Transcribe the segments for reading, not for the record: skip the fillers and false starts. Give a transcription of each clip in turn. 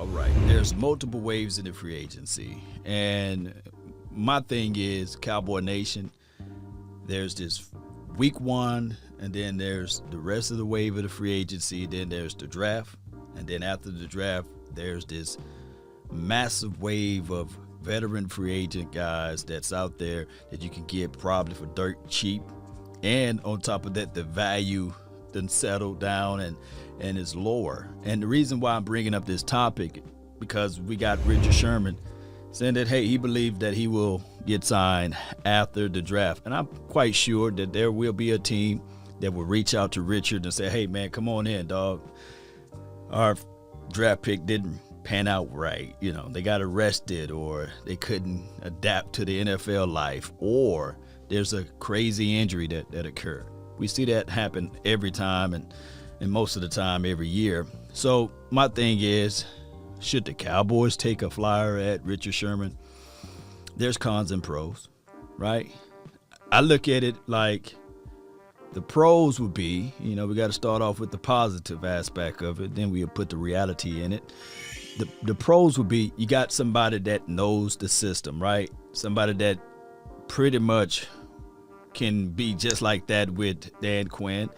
All right. There's multiple waves in the free agency. And my thing is, Cowboy Nation, there's this week one, and then there's the rest of the wave of the free agency. Then there's the draft. And then after the draft, there's this massive wave of veteran free agent guys that's out there that you can get probably for dirt cheap. And on top of that, the value done settled down and is lower. And the reason why I'm bringing up this topic, because we got Richard Sherman saying that, hey, he believes that he will get signed after the draft. And I'm quite sure that there will be a team that will reach out to Richard and say, hey, man, come on in, dog. Our draft pick didn't pan out right. You know, they got arrested, or they couldn't adapt to the NFL life, or there's a crazy injury that occurred. We see that happen every time, and most of the time every year. So my thing is, should the Cowboys take a flyer at Richard Sherman? There's cons and pros, right? I look at it like the pros would be, we got to start off with the positive aspect of it, then we'll put the reality in it. The pros would be, you got somebody that knows the system, right? Somebody that pretty much can be just like that with Dan Quinn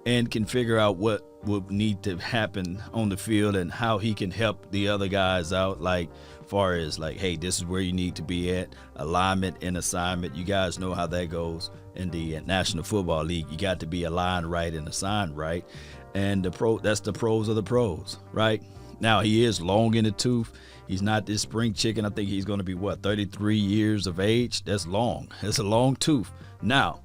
and can figure out what would need to happen on the field and how he can help the other guys out, like far as like, hey, this is where you need to be at, alignment and assignment. You guys know how that goes in the National Football League. You got to be aligned right and assigned right. And that's the pros of the pros, right? Now, he is long in the tooth. He's not this spring chicken. I think he's going to be, 33 years of age? That's long. That's a long tooth. Now,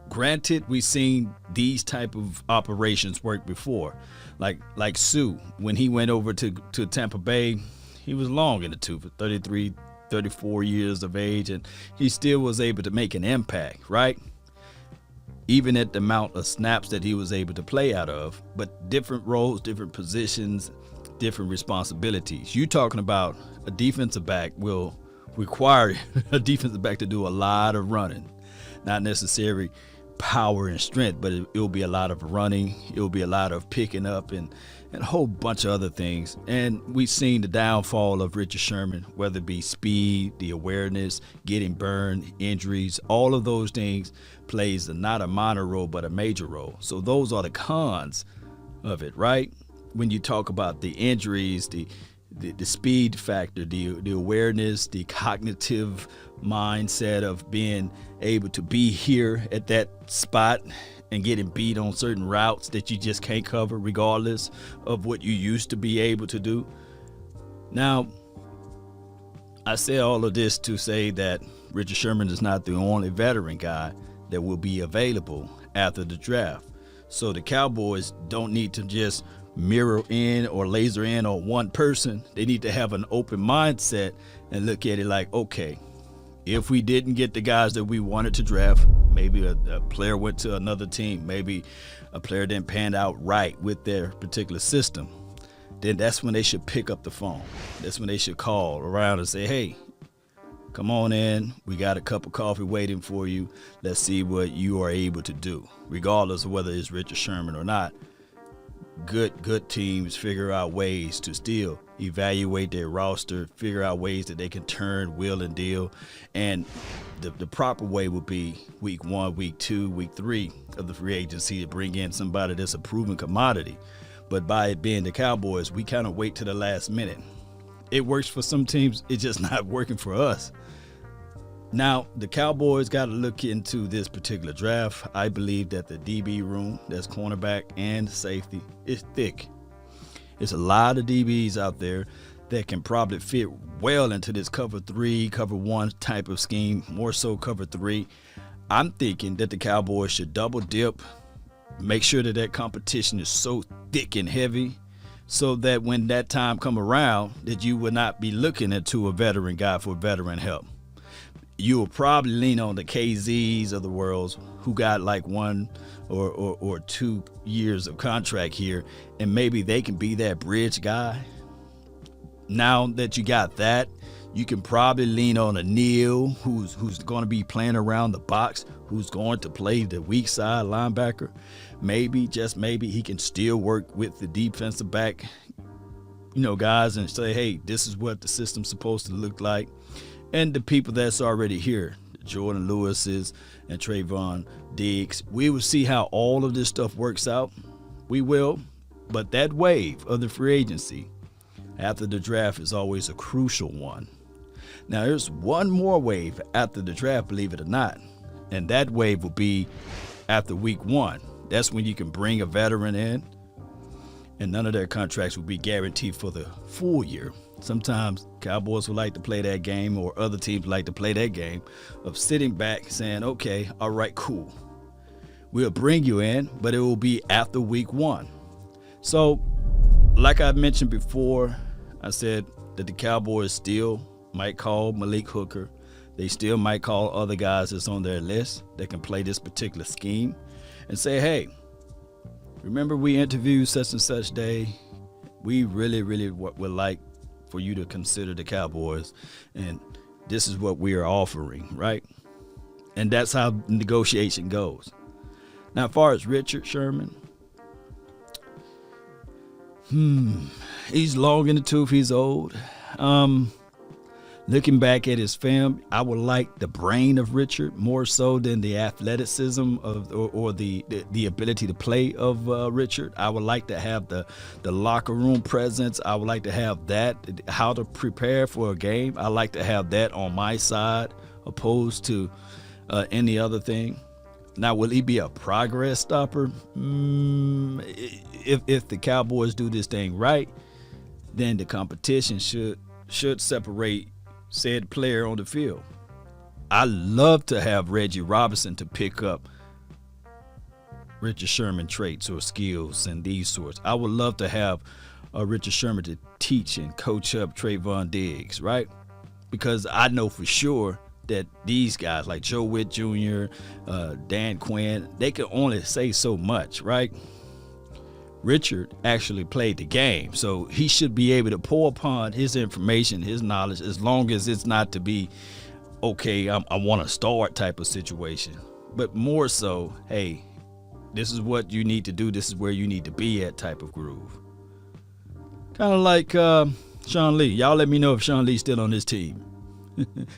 granted, we've seen these type of operations work before. Like Sue, when he went over to Tampa Bay, he was long in the tooth at 33, 34 years of age, and he still was able to make an impact, right? Even at the amount of snaps that he was able to play out of, but different roles, different positions, different responsibilities. You talking about a defensive back will require a defensive back to do a lot of running, not necessarily power and strength, but it'll be a lot of running. It'll be a lot of picking up and a whole bunch of other things. And we've seen the downfall of Richard Sherman, whether it be speed, the awareness, getting burned, injuries, all of those things plays not a minor role, but a major role. So those are the cons of it, right? When you talk about the injuries, the speed factor, the awareness, the cognitive mindset of being able to be here at that spot and getting beat on certain routes that you just can't cover regardless of what you used to be able to do. Now, I say all of this to say that Richard Sherman is not the only veteran guy that will be available after the draft. So the Cowboys don't need to just mirror in or laser in on one person. They need to have an open mindset and look at it like, okay, if we didn't get the guys that we wanted to draft, maybe a player went to another team, maybe a player didn't pan out right with their particular system, then that's when they should pick up the phone. That's when they should call around and say, hey, come on in. We got a cup of coffee waiting for you. Let's see what you are able to do, regardless of whether it's Richard Sherman or not. Good teams figure out ways to still evaluate their roster, figure out ways that they can turn, will, and deal. And the proper way would be week 1, week 2, week 3 of the free agency to bring in somebody that's a proven commodity. But by it being the Cowboys, we kind of wait to the last minute. It works for some teams. It's just not working for us. Now, the Cowboys got to look into this particular draft. I believe that the DB room, that's cornerback and safety, is thick. There's a lot of DBs out there that can probably fit well into this cover 3, cover 1 type of scheme, more so cover 3. I'm thinking that the Cowboys should double dip, make sure that competition is so thick and heavy so that when that time come around, that you would not be looking into a veteran guy for veteran help. You will probably lean on the KZs of the world who got like 1 or 2 years of contract here, and maybe they can be that bridge guy. Now that you got that, you can probably lean on a Neal who's going to be playing around the box, who's going to play the weak side linebacker. Maybe, just maybe, he can still work with the defensive back, guys and say, hey, this is what the system's supposed to look like. And the people that's already here, Jordan Lewis's and Trevon Diggs, we will see how all of this stuff works out. We will. But that wave of the free agency after the draft is always a crucial one. Now, there's one more wave after the draft, believe it or not, and that wave will be after week 1. That's when you can bring a veteran in, and none of their contracts will be guaranteed for the full year. Sometimes Cowboys would like to play that game, or other teams like to play that game of sitting back saying, okay, all right, cool. We'll bring you in, but it will be after week 1. So, like I mentioned before, I said that the Cowboys still might call Malik Hooker. They still might call other guys that's on their list that can play this particular scheme and say, hey, remember we interviewed such and such day? We really, really would like for you to consider the Cowboys, and this is what we are offering, right? And that's how negotiation goes. Now, as far as Richard Sherman, he's long in the tooth. He's old. Looking back at his film, I would like the brain of Richard more so than the athleticism of or the ability to play of Richard. I would like to have the locker room presence. I would like to have that, how to prepare for a game. I like to have that on my side opposed to any other thing. Now, will he be a progress stopper? If the Cowboys do this thing right, then the competition should separate said player on the field. I love to have Reggie Robinson to pick up Richard Sherman traits or skills and these sorts. I would love to have Richard Sherman to teach and coach up Trevon Diggs, right? Because I know for sure that these guys like Joe Witt Jr., Dan Quinn, they can only say so much, right? Richard actually played the game, so he should be able to pour upon his information, his knowledge, as long as it's not to be, okay, I want to start type of situation, but more so, hey, this is what you need to do, this is where you need to be at type of groove. Kind of like Sean Lee. Y'all let me know if Sean Lee's still on this team.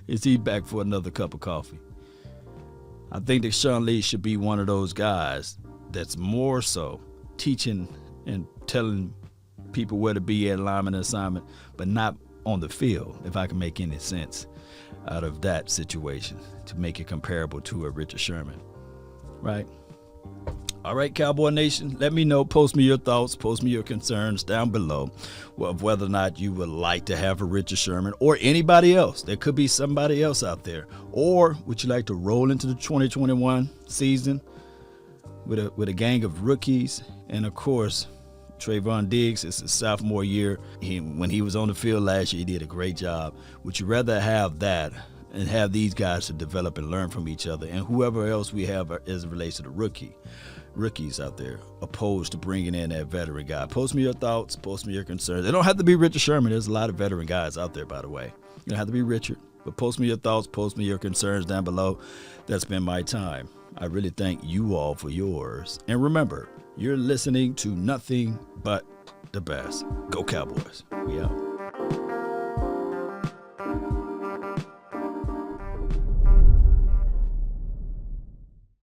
Is he back for another cup of coffee? I think that Sean Lee should be one of those guys that's more so teaching and telling people where to be at lineman assignment, but not on the field, if I can make any sense out of that situation to make it comparable to a Richard Sherman, right? All right, Cowboy Nation, let me know. Post me your thoughts, post me your concerns down below of whether or not you would like to have a Richard Sherman or anybody else. There could be somebody else out there. Or would you like to roll into the 2021 season with a gang of rookies? And, of course, Trevon Diggs, it's his sophomore year. When he was on the field last year, he did a great job. Would you rather have that and have these guys to develop and learn from each other and whoever else we have as it relates to the rookies out there, opposed to bringing in that veteran guy? Post me your thoughts, post me your concerns. They don't have to be Richard Sherman. There's a lot of veteran guys out there, by the way. You don't have to be Richard, but post me your thoughts, post me your concerns down below. That's been my time. I really thank you all for yours. And remember, you're listening to nothing but the best. Go Cowboys. We out.